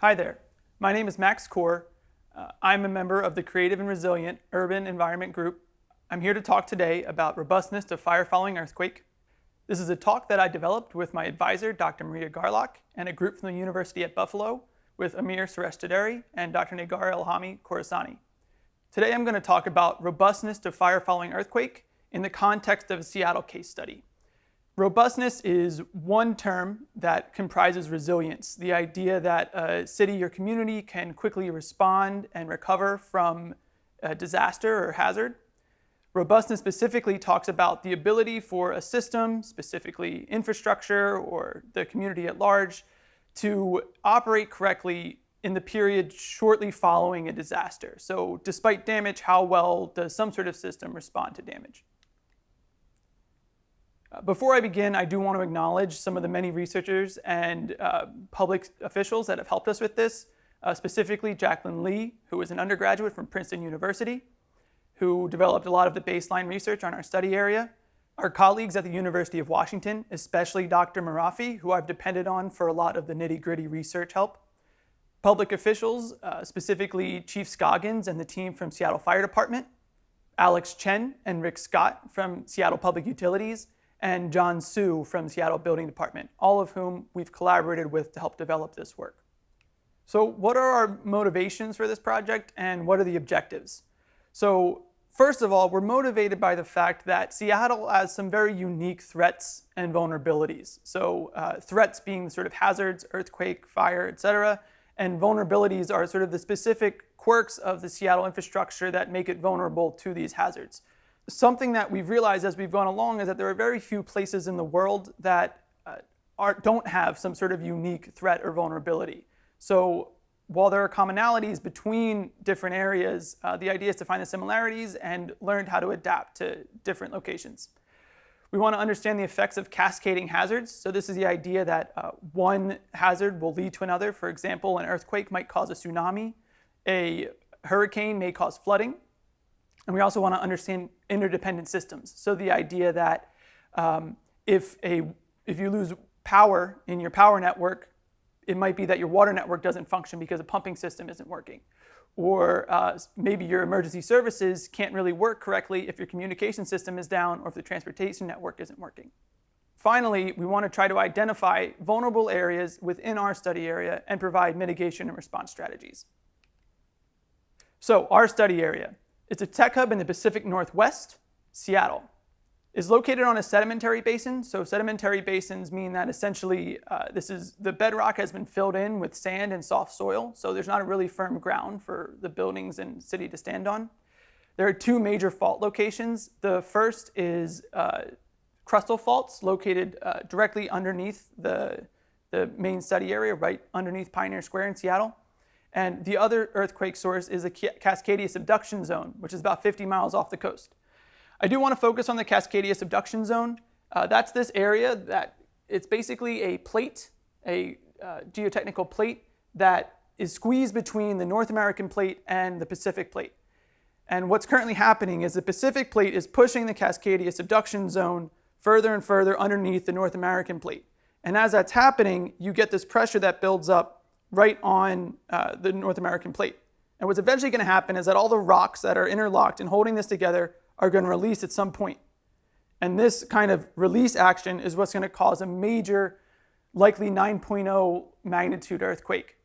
Hi there, my name is Max Core. I'm a member of the Creative and Resilient Urban Environment Group. I'm here to talk today about robustness to fire following earthquake. This is a talk that I developed with my advisor, Dr. Maria Garlock, and a group from the University at Buffalo with Amir Suresh and Dr. Nagar Elhami Khorasani. Today I'm going to talk about robustness to fire following earthquake in the context of a Seattle case study. Robustness is one term that comprises resilience, the idea that a city or community can quickly respond and recover from a disaster or hazard. Robustness specifically talks about the ability for a system, specifically infrastructure or the community at large, to operate correctly in the period shortly following a disaster. So despite damage, how well does some sort of system respond to damage? Before I begin, I do want to acknowledge some of the many researchers and public officials that have helped us with this, specifically Jacqueline Lee, who is an undergraduate from Princeton University, who developed a lot of the baseline research on our study area. Our colleagues at the University of Washington, especially Dr. Marafi, who I've depended on for a lot of the nitty-gritty research help. Public officials, specifically Chief Scoggins and the team from Seattle Fire Department, Alex Chen and Rick Scott from Seattle Public Utilities, and John Su from Seattle Building Department, all of whom we've collaborated with to help develop this work. So what are our motivations for this project and what are the objectives? So first of all, we're motivated by the fact that Seattle has some very unique threats and vulnerabilities. So threats being sort of hazards, earthquake, fire, etc., and vulnerabilities are sort of the specific quirks of the Seattle infrastructure that make it vulnerable to these hazards. Something that we've realized as we've gone along is that there are very few places in the world that don't have some sort of unique threat or vulnerability. So while there are commonalities between different areas, the idea is to find the similarities and learn how to adapt to different locations. We want to understand the effects of cascading hazards. So this is the idea that one hazard will lead to another. For example, an earthquake might cause a tsunami. A hurricane may cause flooding. And we also want to understand interdependent systems. So the idea that if you lose power in your power network, it might be that your water network doesn't function because a pumping system isn't working. Or maybe your emergency services can't really work correctly if your communication system is down or if the transportation network isn't working. Finally, we want to try to identify vulnerable areas within our study area and provide mitigation and response strategies. So our study area. It's a tech hub in the Pacific Northwest, Seattle. It's located on a sedimentary basin. So sedimentary basins mean that essentially the bedrock has been filled in with sand and soft soil. So there's not a really firm ground for the buildings and city to stand on. There are two major fault locations. The first is crustal faults located directly underneath the main study area, right underneath Pioneer Square in Seattle. And the other earthquake source is a Cascadia subduction zone, which is about 50 miles off the coast. I do want to focus on the Cascadia subduction zone. That's this area that it's basically a plate, a geotechnical plate that is squeezed between the North American plate and the Pacific plate. And what's currently happening is the Pacific plate is pushing the Cascadia subduction zone further and further underneath the North American plate. And as that's happening, you get this pressure that builds up right on the North American plate. And what's eventually going to happen is that all the rocks that are interlocked and holding this together are going to release at some point. And this kind of release action is what's going to cause a major, likely 9.0 magnitude earthquake.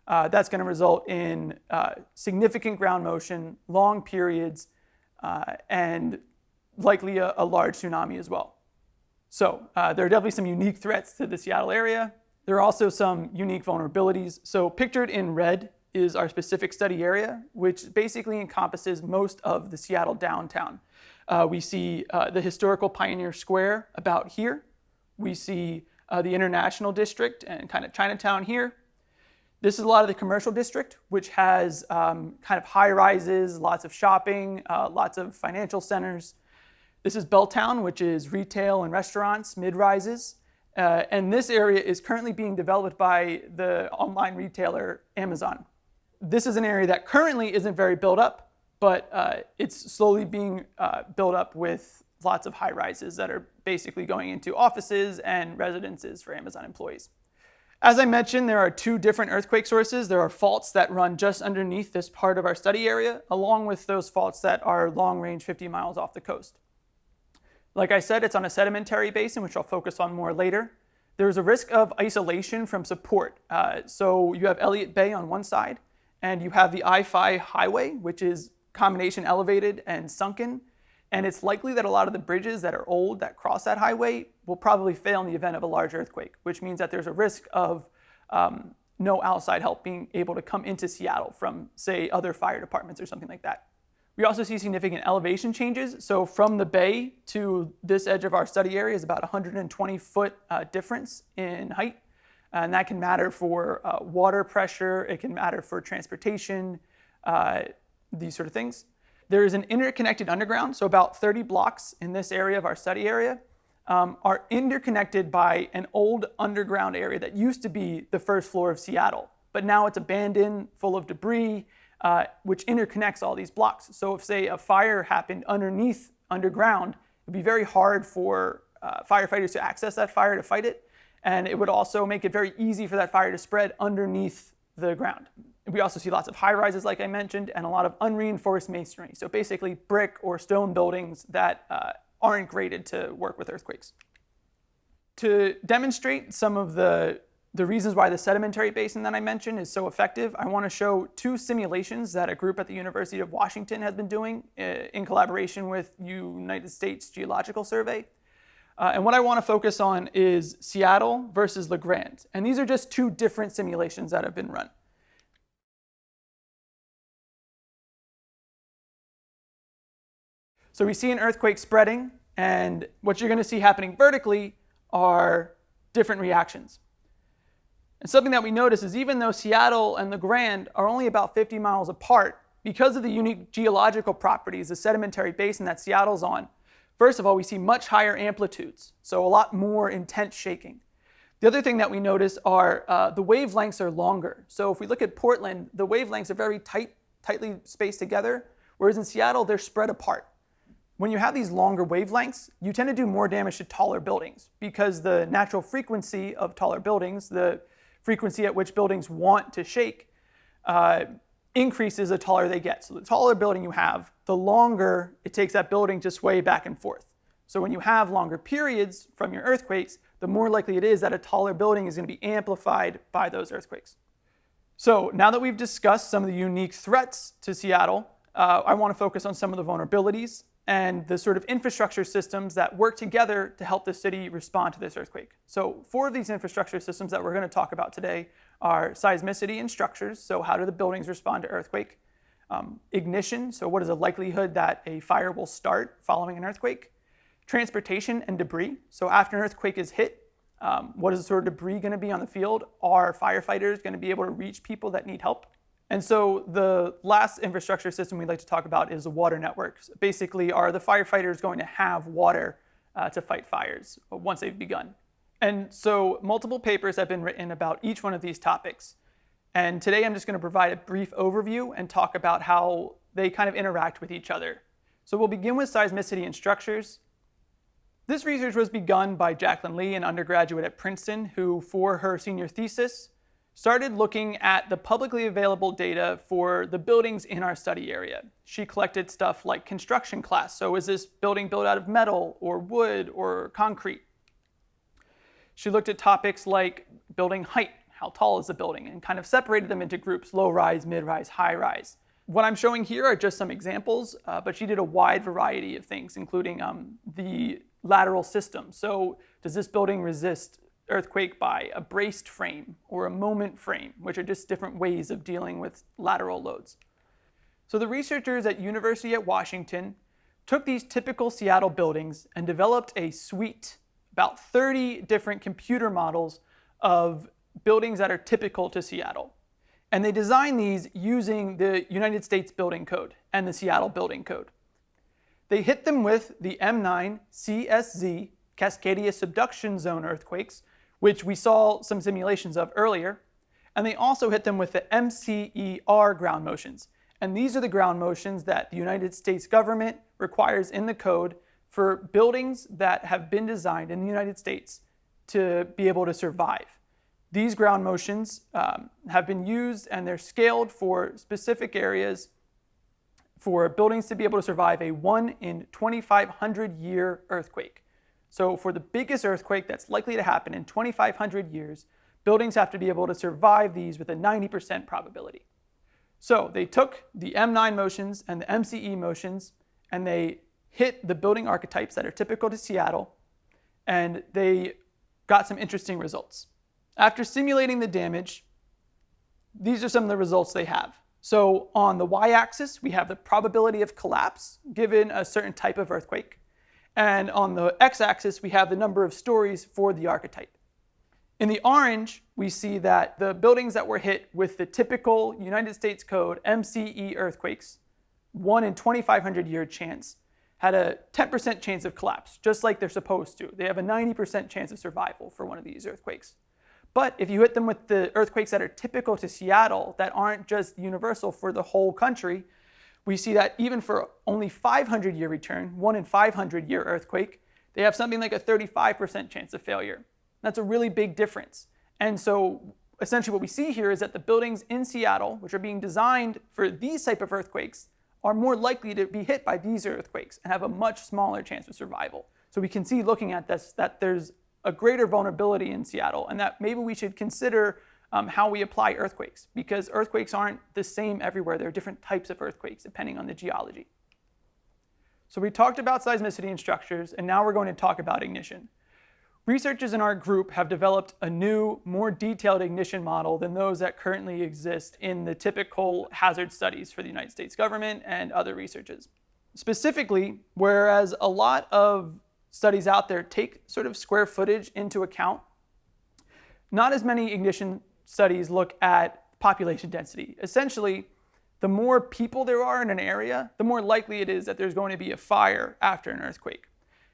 That's going to result in significant ground motion, long periods, and likely a large tsunami as well. So there are definitely some unique threats to the Seattle area. There are also some unique vulnerabilities. So pictured in red is our specific study area, which basically encompasses most of the Seattle downtown. We see the historical Pioneer Square about here. We see the International District and kind of Chinatown here. This is a lot of the commercial district, which has kind of high rises, lots of shopping, lots of financial centers. This is Belltown, which is retail and restaurants, mid-rises. And this area is currently being developed by the online retailer Amazon. This is an area that currently isn't very built up, but it's slowly being built up with lots of high rises that are basically going into offices and residences for Amazon employees. As I mentioned, there are two different earthquake sources. There are faults that run just underneath this part of our study area, along with those faults that are long range 50 miles off the coast. Like I said, it's on a sedimentary basin, which I'll focus on more later. There's a risk of isolation from support. So you have Elliott Bay on one side, and you have the I-5 highway, which is combination elevated and sunken. And it's likely that a lot of the bridges that are old that cross that highway will probably fail in the event of a large earthquake, which means that there's a risk of no outside help being able to come into Seattle from, say, other fire departments or something like that. We also see significant elevation changes. So from the bay to this edge of our study area is about 120-foot difference in height. And that can matter for water pressure. It can matter for transportation, these sort of things. There is an interconnected underground, so about 30 blocks in this area of our study area are interconnected by an old underground area that used to be the first floor of Seattle, but now it's abandoned, full of debris, which interconnects all these blocks. So if, say, a fire happened underground, it would be very hard for firefighters to access that fire to fight it, and it would also make it very easy for that fire to spread underneath the ground. We also see lots of high-rises, like I mentioned, and a lot of unreinforced masonry. So basically brick or stone buildings that aren't graded to work with earthquakes. To demonstrate some of the reasons why the sedimentary basin that I mentioned is so effective, I want to show two simulations that a group at the University of Washington has been doing in collaboration with United States Geological Survey. And what I want to focus on is Seattle versus La Grande. And these are just two different simulations that have been run. So we see an earthquake spreading, and what you're going to see happening vertically are different reactions. And something that we notice is even though Seattle and La Grande are only about 50 miles apart, because of the unique geological properties, the sedimentary basin that Seattle's on, first of all, we see much higher amplitudes, so a lot more intense shaking. The other thing that we notice are the wavelengths are longer. So if we look at Portland, the wavelengths are very tightly spaced together, whereas in Seattle, they're spread apart. When you have these longer wavelengths, you tend to do more damage to taller buildings because the natural frequency of taller buildings, the frequency at which buildings want to shake, increases the taller they get. So the taller building you have, the longer it takes that building to sway back and forth. So when you have longer periods from your earthquakes, the more likely it is that a taller building is going to be amplified by those earthquakes. So now that we've discussed some of the unique threats to Seattle, I want to focus on some of the vulnerabilities and the sort of infrastructure systems that work together to help the city respond to this earthquake. So 4 of these infrastructure systems that we're going to talk about today are seismicity and structures, so how do the buildings respond to earthquake? Ignition, so what is the likelihood that a fire will start following an earthquake? Transportation and debris, so after an earthquake is hit, what is the sort of debris going to be on the field? Are firefighters going to be able to reach people that need help? And so the last infrastructure system we'd like to talk about is the water networks. Basically, are the firefighters going to have water to fight fires once they've begun? And so multiple papers have been written about each one of these topics. And today I'm just going to provide a brief overview and talk about how they kind of interact with each other. So we'll begin with seismicity and structures. This research was begun by Jacqueline Lee, an undergraduate at Princeton, who for her senior thesis started looking at the publicly available data for the buildings in our study area. She collected stuff like construction class. So is this building built out of metal or wood or concrete? She looked at topics like building height, how tall is the building, and kind of separated them into groups, low rise, mid rise, high rise. What I'm showing here are just some examples, but she did a wide variety of things, including the lateral system. So does this building resist earthquake by a braced frame or a moment frame, which are just different ways of dealing with lateral loads. So the researchers at University of Washington took these typical Seattle buildings and developed a suite, about 30 different computer models of buildings that are typical to Seattle. And they designed these using the United States Building Code and the Seattle Building Code. They hit them with the M9 CSZ Cascadia subduction zone earthquakes, which we saw some simulations of earlier, and they also hit them with the MCER ground motions. And these are the ground motions that the United States government requires in the code for buildings that have been designed in the United States to be able to survive. These ground motions have been used and they're scaled for specific areas for buildings to be able to survive a 1 in 2,500 year earthquake. So for the biggest earthquake that's likely to happen in 2,500 years, buildings have to be able to survive these with a 90% probability. So they took the M9 motions and the MCE motions and they hit the building archetypes that are typical to Seattle, and they got some interesting results. After simulating the damage, these are some of the results they have. So on the y-axis, we have the probability of collapse given a certain type of earthquake. And on the x-axis, we have the number of stories for the archetype. In the orange, we see that the buildings that were hit with the typical United States Code MCE earthquakes, 1 in 2,500 year chance, had a 10% chance of collapse, just like they're supposed to. They have a 90% chance of survival for one of these earthquakes. But if you hit them with the earthquakes that are typical to Seattle, that aren't just universal for the whole country, we see that even for only 500-year return, 1 in 500-year earthquake, they have something like a 35% chance of failure. That's a really big difference. And so essentially what we see here is that the buildings in Seattle, which are being designed for these type of earthquakes, are more likely to be hit by these earthquakes and have a much smaller chance of survival. So we can see looking at this that there's a greater vulnerability in Seattle, and that maybe we should consider how we apply earthquakes, because earthquakes aren't the same everywhere. There are different types of earthquakes depending on the geology. So we talked about seismicity and structures, and now we're going to talk about ignition. Researchers in our group have developed a new, more detailed ignition model than those that currently exist in the typical hazard studies for the United States government and other researchers. Specifically, whereas a lot of studies out there take sort of square footage into account, not as many ignition studies look at population density. Essentially, the more people there are in an area, the more likely it is that there's going to be a fire after an earthquake.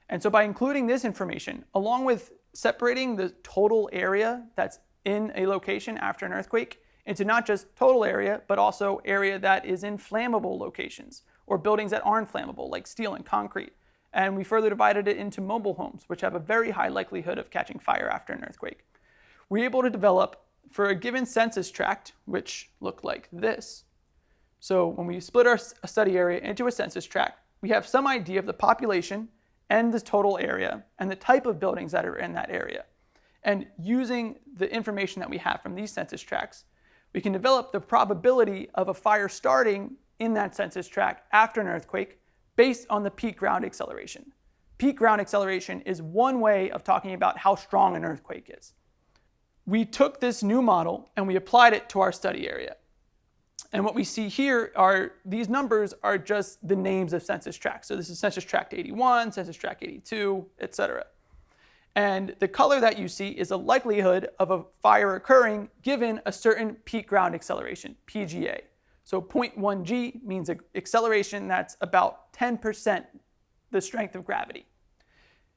And so by including this information, along with separating the total area that's in a location after an earthquake into not just total area, but also area that is in flammable locations or buildings that aren't flammable, like steel and concrete. And we further divided it into mobile homes, which have a very high likelihood of catching fire after an earthquake. We're able to develop, for a given census tract, which looked like this. So when we split our study area into a census tract, we have some idea of the population and the total area and the type of buildings that are in that area. And using the information that we have from these census tracts, we can develop the probability of a fire starting in that census tract after an earthquake based on the peak ground acceleration. Peak ground acceleration is one way of talking about how strong an earthquake is. We took this new model and we applied it to our study area. And what we see here are these numbers are just the names of census tracts. So this is census tract 81, census tract 82, etc. And the color that you see is the likelihood of a fire occurring given a certain peak ground acceleration, PGA. So 0.1 g means an acceleration that's about 10% the strength of gravity.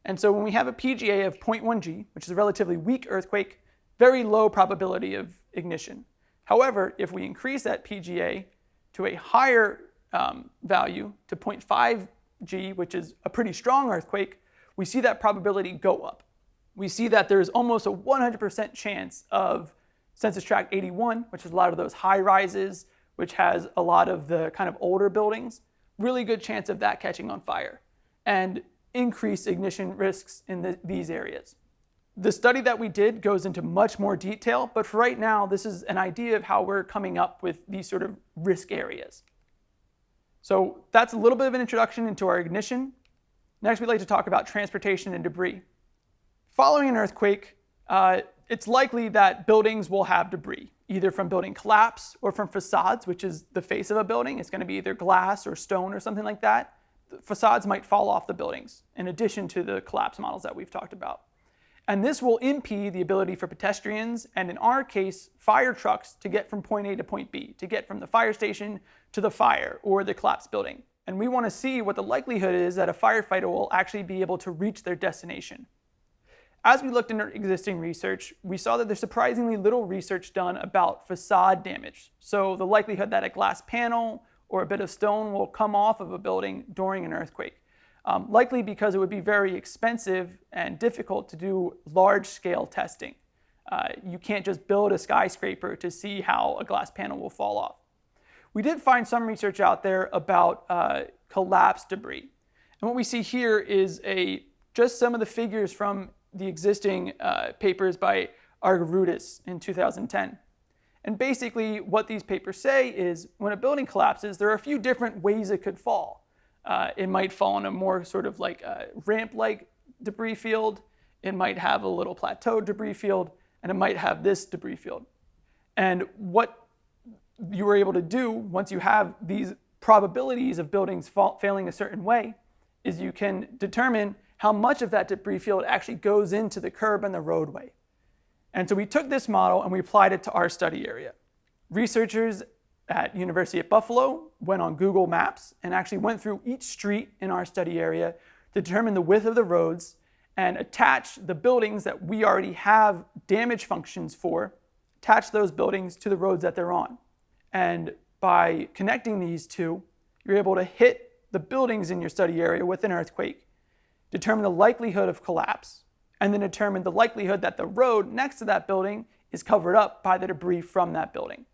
And so when we have a PGA of 0.1 g, which is a relatively weak earthquake, very low probability of ignition. However, if we increase that PGA to a higher value, to 0.5 g, which is a pretty strong earthquake, we see that probability go up. We see that there's almost a 100% chance of census tract 81, which is a lot of those high rises, which has a lot of the kind of older buildings, really good chance of that catching on fire and increased ignition risks in these areas. The study that we did goes into much more detail, but for right now, this is an idea of how we're coming up with these sort of risk areas. So that's a little bit of an introduction into our ignition. Next, we'd like to talk about transportation and debris. Following an earthquake, it's likely that buildings will have debris, either from building collapse or from facades, which is the face of a building. It's going to be either glass or stone or something like that. The facades might fall off the buildings, in addition to the collapse models that we've talked about. And this will impede the ability for pedestrians, and in our case, fire trucks, to get from point A to point B, to get from the fire station to the fire or the collapsed building. And we want to see what the likelihood is that a firefighter will actually be able to reach their destination. As we looked into existing research, we saw that there's surprisingly little research done about facade damage. So the likelihood that a glass panel or a bit of stone will come off of a building during an earthquake. Likely because it would be very expensive and difficult to do large-scale testing. You can't just build a skyscraper to see how a glass panel will fall off. We did find some research out there about collapsed debris. And what we see here is just some of the figures from the existing papers by Robustness in 2010. And basically what these papers say is when a building collapses, there are a few different ways it could fall. It might fall in a more sort of like a ramp-like debris field. It might have a little plateau debris field, and it might have this debris field. And what you were able to do once you have these probabilities of buildings failing a certain way is you can determine how much of that debris field actually goes into the curb and the roadway. And so we took this model and we applied it to our study area. Researchers at University of Buffalo went on Google Maps and actually went through each street in our study area to determine the width of the roads and attach the buildings that we already have damage functions for, attach those buildings to the roads that they're on. And by connecting these two, you're able to hit the buildings in your study area with an earthquake, determine the likelihood of collapse, and then determine the likelihood that the road next to that building is covered up by the debris from that building.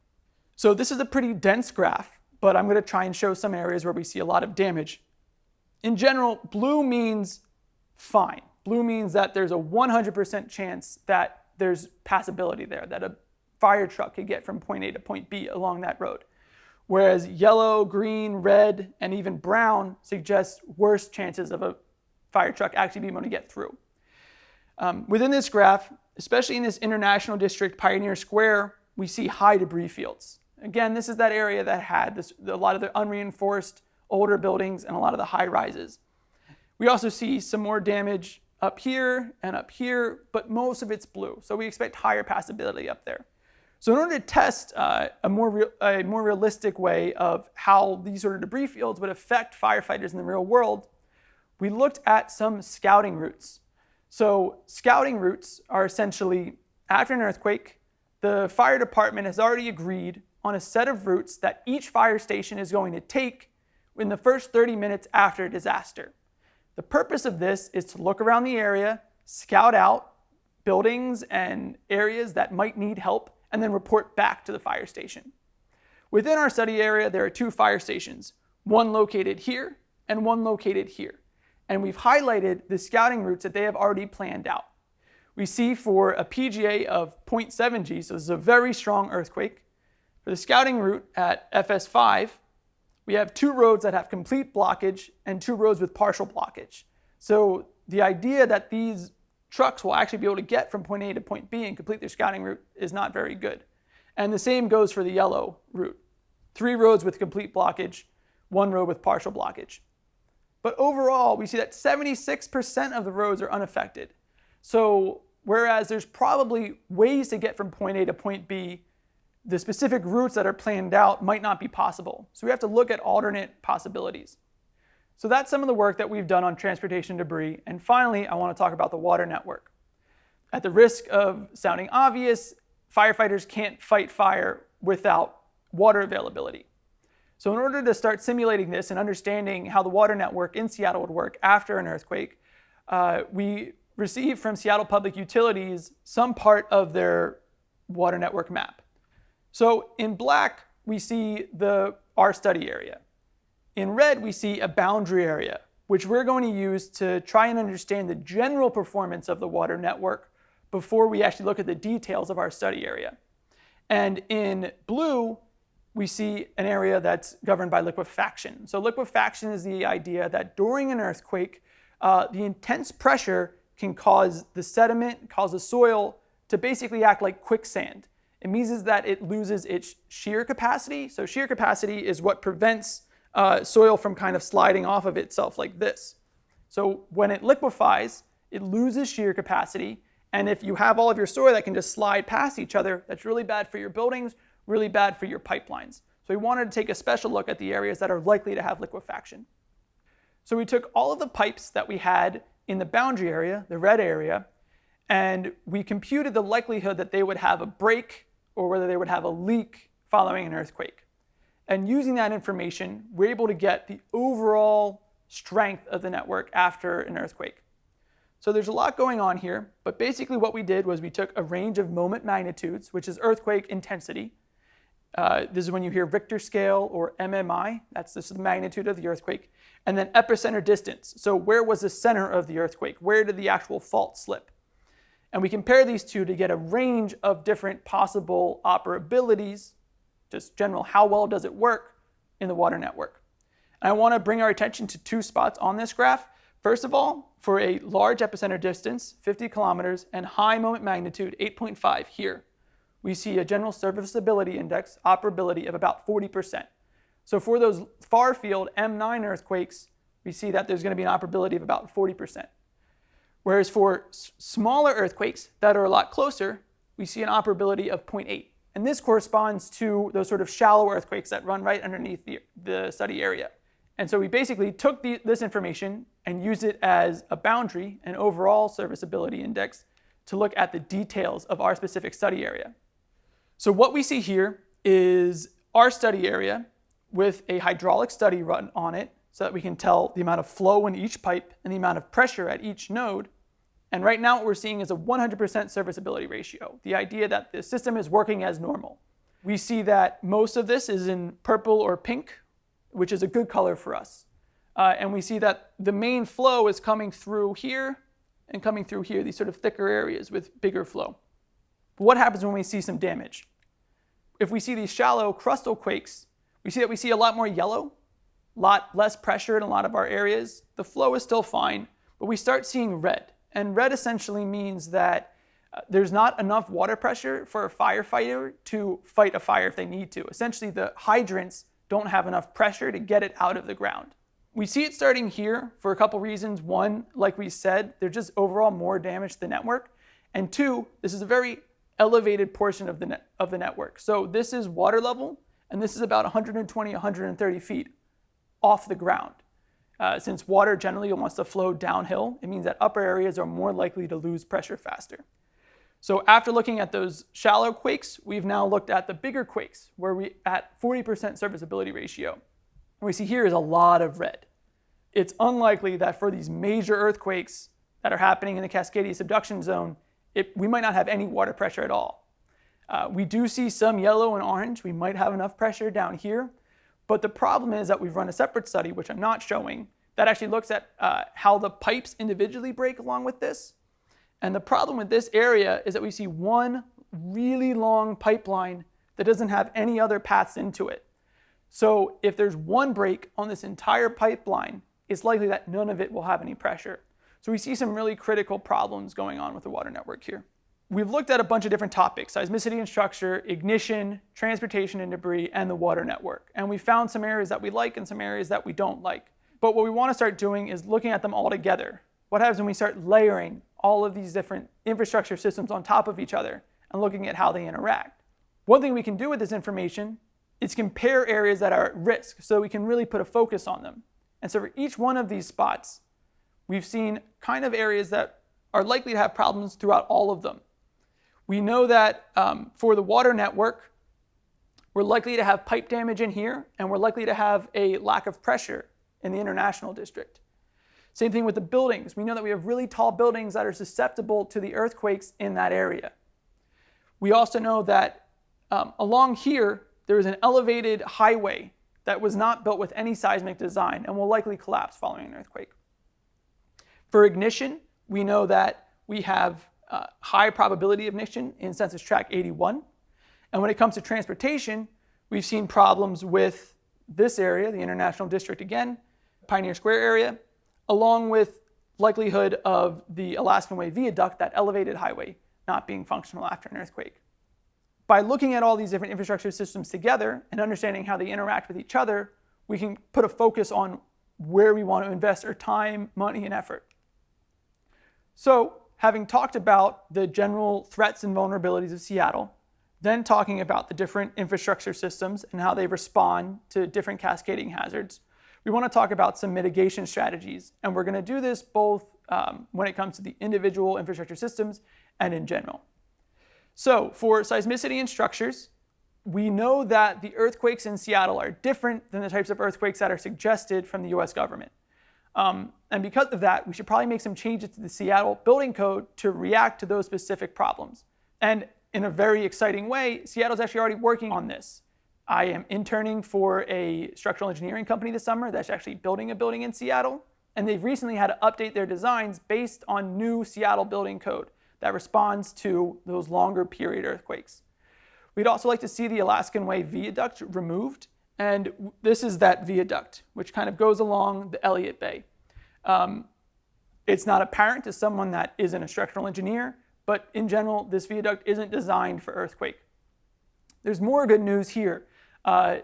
So this is a pretty dense graph, but I'm going to try and show some areas where we see a lot of damage. In general, blue means fine. Blue means that there's a 100% chance that there's passability there, that a fire truck could get from point A to point B along that road. Whereas yellow, green, red, and even brown suggest worse chances of a fire truck actually being able to get through. Within this graph, especially in this International District, Pioneer Square, we see high debris fields. Again, this is that area that had a lot of the unreinforced older buildings and a lot of the high rises. We also see some more damage up here, but most of it's blue. So we expect higher passability up there. So in order to test a more realistic way of how these sort of debris fields would affect firefighters in the real world, we looked at some scouting routes. So scouting routes are essentially, after an earthquake, the fire department has already agreed on a set of routes that each fire station is going to take in the first 30 minutes after a disaster. The purpose of this is to look around the area, scout out buildings and areas that might need help, and then report back to the fire station. Within our study area, there are two fire stations, one located here and one located here. And we've highlighted the scouting routes that they have already planned out. We see for a PGA of 0.7 G, so this is a very strong earthquake. For the scouting route at FS5, we have two roads that have complete blockage and two roads with partial blockage. So the idea that these trucks will actually be able to get from point A to point B and complete their scouting route is not very good. And the same goes for the yellow route. 3 roads with complete blockage, 1 road with partial blockage. But overall, we see that 76% of the roads are unaffected. So whereas there's probably ways to get from point A to point B, the specific routes that are planned out might not be possible. So we have to look at alternate possibilities. So that's some of the work that we've done on transportation debris. And finally, I want to talk about the water network. At the risk of sounding obvious, firefighters can't fight fire without water availability. So in order to start simulating this and understanding how the water network in Seattle would work after an earthquake, we received from Seattle Public Utilities some part of their water network map. So in black, we see our study area. In red, we see a boundary area, which we're going to use to try and understand the general performance of the water network before we actually look at the details of our study area. And in blue, we see an area that's governed by liquefaction. So liquefaction is the idea that during an earthquake, the intense pressure can cause the sediment, cause the soil to basically act like quicksand. It means that it loses its shear capacity. So shear capacity is what prevents soil from kind of sliding off of itself like this. So when it liquefies, it loses shear capacity. And if you have all of your soil that can just slide past each other, that's really bad for your buildings, really bad for your pipelines. So we wanted to take a special look at the areas that are likely to have liquefaction. So we took all of the pipes that we had in the boundary area, the red area, and we computed the likelihood that they would have a break or whether they would have a leak following an earthquake. And using that information, we're able to get the overall strength of the network after an earthquake. So there's a lot going on here, but basically what we did was we took a range of moment magnitudes, which is earthquake intensity. This is when you hear Richter scale or MMI, that's the magnitude of the earthquake, and then epicenter distance. So where was the center of the earthquake? Where did the actual fault slip? And we compare these two to get a range of different possible operabilities, just general how well does it work in the water network. And I want to bring our attention to two spots on this graph. First of all, for a large epicenter distance, 50 kilometers, and high moment magnitude, 8.5 here, we see a general serviceability index, operability of about 40%. So for those far field M9 earthquakes, we see that there's going to be an operability of about 40%. Whereas for smaller earthquakes that are a lot closer, we see an operability of 0.8. And this corresponds to those sort of shallow earthquakes that run right underneath the study area. And so we basically took this information and used it as a boundary, an overall serviceability index, to look at the details of our specific study area. So what we see here is our study area with a hydraulic study run on it so that we can tell the amount of flow in each pipe and the amount of pressure at each node. And right now what we're seeing is a 100% serviceability ratio, the idea that the system is working as normal. We see that most of this is in purple or pink, which is a good color for us. And we see that the main flow is coming through here and coming through here, these sort of thicker areas with bigger flow. But what happens when we see some damage? If we see these shallow crustal quakes, we see a lot more yellow, a lot less pressure in a lot of our areas. The flow is still fine, but we start seeing red. And red essentially means that there's not enough water pressure for a firefighter to fight a fire if they need to. Essentially, the hydrants don't have enough pressure to get it out of the ground. We see it starting here for a couple reasons. One, like we said, there's just overall more damage to the network. And two, this is a very elevated portion of the network. So this is water level, and this is about 120, 130 feet off the ground. Since water generally wants to flow downhill, it means that upper areas are more likely to lose pressure faster. So after looking at those shallow quakes, we've now looked at the bigger quakes where we at 40% serviceability ratio. What we see here is a lot of red. It's unlikely that for these major earthquakes that are happening in the Cascadia subduction zone, we might not have any water pressure at all. We do see some yellow and orange. We might have enough pressure down here. But the problem is that we've run a separate study, which I'm not showing, that actually looks at how the pipes individually break along with this. And the problem with this area is that we see one really long pipeline that doesn't have any other paths into it. So if there's one break on this entire pipeline, it's likely that none of it will have any pressure. So we see some really critical problems going on with the water network here. We've looked at a bunch of different topics: seismicity and structure, ignition, transportation and debris, and the water network. And we found some areas that we like and some areas that we don't like. But what we want to start doing is looking at them all together. What happens when we start layering all of these different infrastructure systems on top of each other and looking at how they interact? One thing we can do with this information is compare areas that are at risk so we can really put a focus on them. And so for each one of these spots, we've seen kind of areas that are likely to have problems throughout all of them. We know that for the water network, we're likely to have pipe damage in here, and we're likely to have a lack of pressure in the international district. Same thing with the buildings. We know that we have really tall buildings that are susceptible to the earthquakes in that area. We also know that along here, there is an elevated highway that was not built with any seismic design and will likely collapse following an earthquake. For ignition, we know that we have high probability of ignition in census tract 81. And when it comes to transportation, we've seen problems with this area, the International District again, Pioneer Square area, along with likelihood of the Alaskan Way Viaduct, that elevated highway, not being functional after an earthquake. By looking at all these different infrastructure systems together and understanding how they interact with each other, we can put a focus on where we want to invest our time, money, and effort. So, having talked about the general threats and vulnerabilities of Seattle, then talking about the different infrastructure systems and how they respond to different cascading hazards, we want to talk about some mitigation strategies. And we're going to do this both when it comes to the individual infrastructure systems and in general. So for seismicity and structures, we know that the earthquakes in Seattle are different than the types of earthquakes that are suggested from the US government. And because of that, we should probably make some changes to the Seattle building code to react to those specific problems. And in a very exciting way, Seattle's actually already working on this. I am interning for a structural engineering company this summer that's actually building a building in Seattle. And they've recently had to update their designs based on new Seattle building code that responds to those longer period earthquakes. We'd also like to see the Alaskan Way viaduct removed. And this is that viaduct, which kind of goes along the Elliott Bay. It's not apparent to someone that isn't a structural engineer, but in general, this viaduct isn't designed for earthquake. There's more good news here.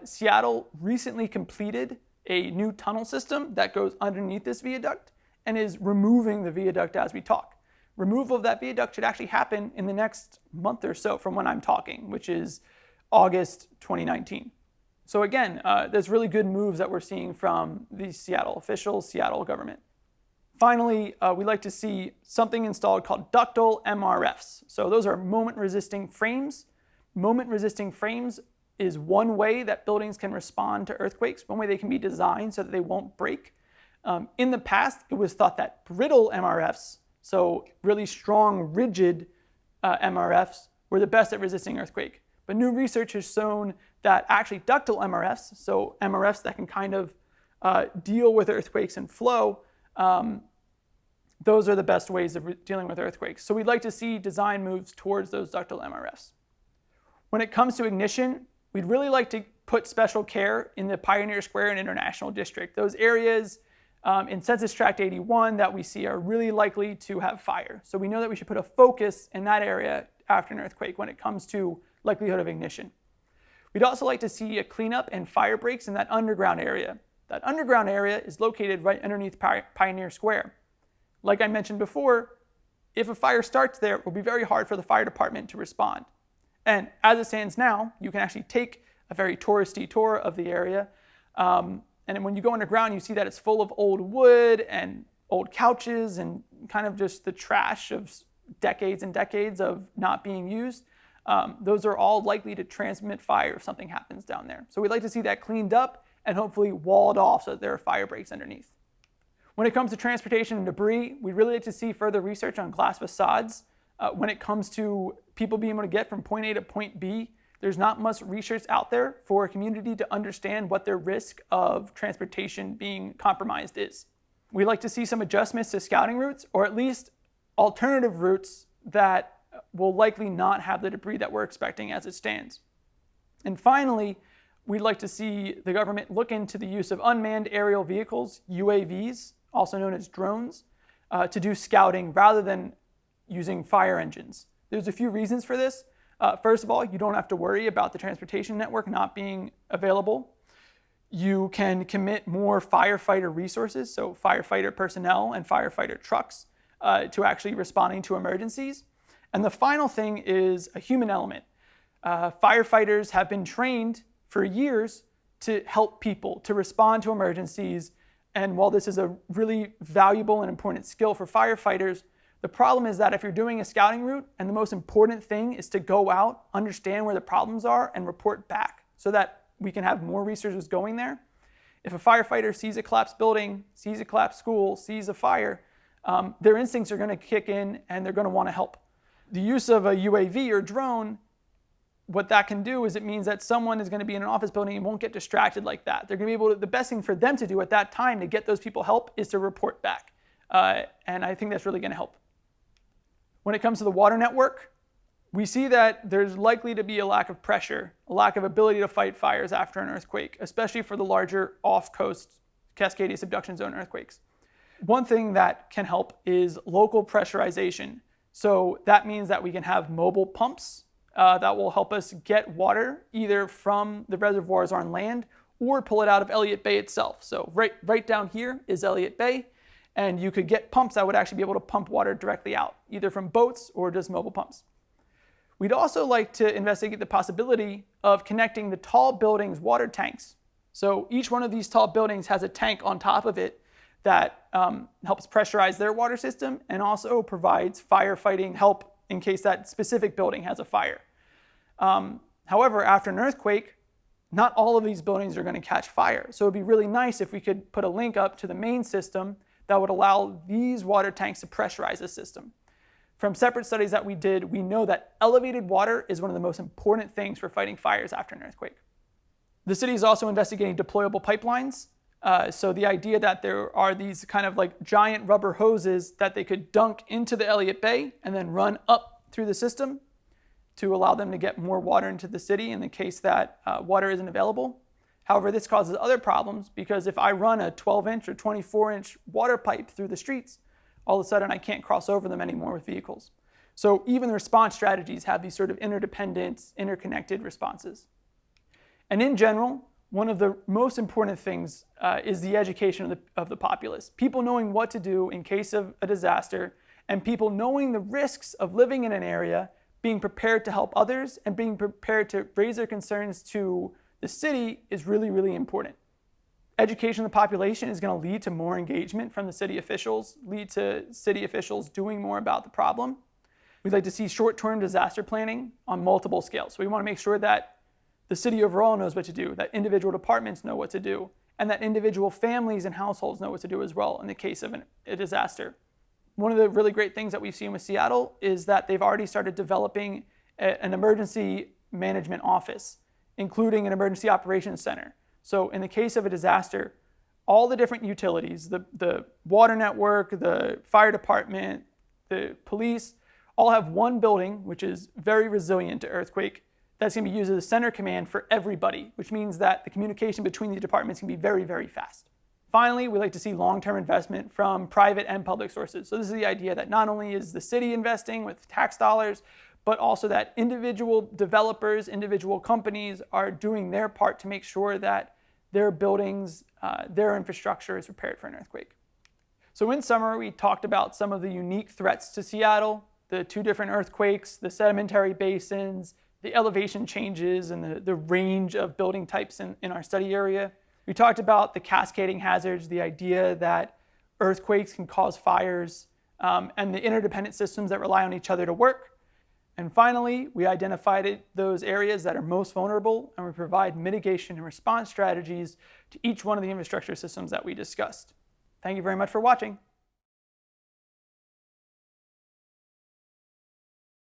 Seattle recently completed a new tunnel system that goes underneath this viaduct and is removing the viaduct as we talk. Removal of that viaduct should actually happen in the next month or so from when I'm talking, which is August 2019. So again, there's really good moves that we're seeing from the Seattle officials, Seattle government. Finally, we'd like to see something installed called ductile MRFs. So those are moment-resisting frames. Moment-resisting frames is one way that buildings can respond to earthquakes, one way they can be designed so that they won't break. In the past, it was thought that brittle MRFs, so really strong, rigid MRFs, were the best at resisting earthquake. But new research has shown that actually ductile MRFs, so MRFs that can kind of deal with earthquakes and flow, those are the best ways of dealing with earthquakes. So we'd like to see design moves towards those ductile MRFs. When it comes to ignition, we'd really like to put special care in the Pioneer Square and International District. Those areas in Census Tract 81 that we see are really likely to have fire. So we know that we should put a focus in that area after an earthquake when it comes to likelihood of ignition. We'd also like to see a cleanup and fire breaks in that underground area. That underground area is located right underneath Pioneer Square. Like I mentioned before, if a fire starts there, it will be very hard for the fire department to respond. And as it stands now, you can actually take a very touristy tour of the area. And when you go underground, you see that it's full of old wood and old couches and kind of just the trash of decades and decades of not being used. Those are all likely to transmit fire if something happens down there. So we'd like to see that cleaned up and hopefully walled off so that there are fire breaks underneath. When it comes to transportation and debris, we'd really like to see further research on glass facades. When it comes to people being able to get from point A to point B, there's not much research out there for a community to understand what their risk of transportation being compromised is. We'd like to see some adjustments to scouting routes, or at least alternative routes that will likely not have the debris that we're expecting as it stands. And finally, we'd like to see the government look into the use of unmanned aerial vehicles, UAVs, also known as drones, to do scouting rather than using fire engines. There's a few reasons for this. First of all, you don't have to worry about the transportation network not being available. You can commit more firefighter resources, so firefighter personnel and firefighter trucks, to actually responding to emergencies. And the final thing is a human element. Firefighters have been trained for years to help people, to respond to emergencies. And while this is a really valuable and important skill for firefighters, the problem is that if you're doing a scouting route and the most important thing is to go out, understand where the problems are, and report back so that we can have more researchers going there. If a firefighter sees a collapsed building, sees a collapsed school, sees a fire, their instincts are going to kick in and they're going to want to help. The use of a UAV or drone, what that can do is it means that someone is going to be in an office building and won't get distracted like that. They're going to be able to, the best thing for them to do at that time to get those people help is to report back. And I think that's really going to help. When it comes to the water network, we see that there's likely to be a lack of pressure, a lack of ability to fight fires after an earthquake, especially for the larger off-coast Cascadia subduction zone earthquakes. One thing that can help is local pressurization. So that means that we can have mobile pumps that will help us get water either from the reservoirs on land or pull it out of Elliott Bay itself. So right down here is Elliott Bay. And you could get pumps that would actually be able to pump water directly out, either from boats or just mobile pumps. We'd also like to investigate the possibility of connecting the tall buildings' water tanks. So each one of these tall buildings has a tank on top of it that helps pressurize their water system and also provides firefighting help in case that specific building has a fire. However, after an earthquake, not all of these buildings are going to catch fire. So it'd be really nice if we could put a link up to the main system that would allow these water tanks to pressurize the system. From separate studies that we did, we know that elevated water is one of the most important things for fighting fires after an earthquake. The city is also investigating deployable pipelines. So the idea that there are these kind of like giant rubber hoses that they could dunk into the Elliott Bay and then run up through the system to allow them to get more water into the city in the case that water isn't available. However, this causes other problems because if I run a 12-inch or 24-inch water pipe through the streets, all of a sudden I can't cross over them anymore with vehicles. So even the response strategies have these sort of interdependent, interconnected responses. And in general, one of the most important things is the education of the populace. People knowing what to do in case of a disaster, and people knowing the risks of living in an area, being prepared to help others, and being prepared to raise their concerns to the city is really, really important. Education of the population is going to lead to more engagement from the city officials, lead to city officials doing more about the problem. We'd like to see short-term disaster planning on multiple scales. So we want to make sure that the city overall knows what to do, that individual departments know what to do, and that individual families and households know what to do as well in the case of a disaster. One of the really great things that we've seen with Seattle is that they've already started developing an emergency management office, including an emergency operations center. So in the case of a disaster, all the different utilities, the water network, the fire department, the police, all have one building, which is very resilient to earthquake, that's going to be used as a center command for everybody, which means that the communication between the departments can be very, very fast. Finally, we like to see long-term investment from private and public sources. So this is the idea that not only is the city investing with tax dollars, but also that individual developers, individual companies are doing their part to make sure that their buildings, their infrastructure is prepared for an earthquake. So in summary, we talked about some of the unique threats to Seattle, the 2 different earthquakes, the sedimentary basins, the elevation changes, and the range of building types in our study area. We talked about the cascading hazards, the idea that earthquakes can cause fires, and the interdependent systems that rely on each other to work. And finally, we identified those areas that are most vulnerable, and we provide mitigation and response strategies to each one of the infrastructure systems that we discussed. Thank you very much for watching.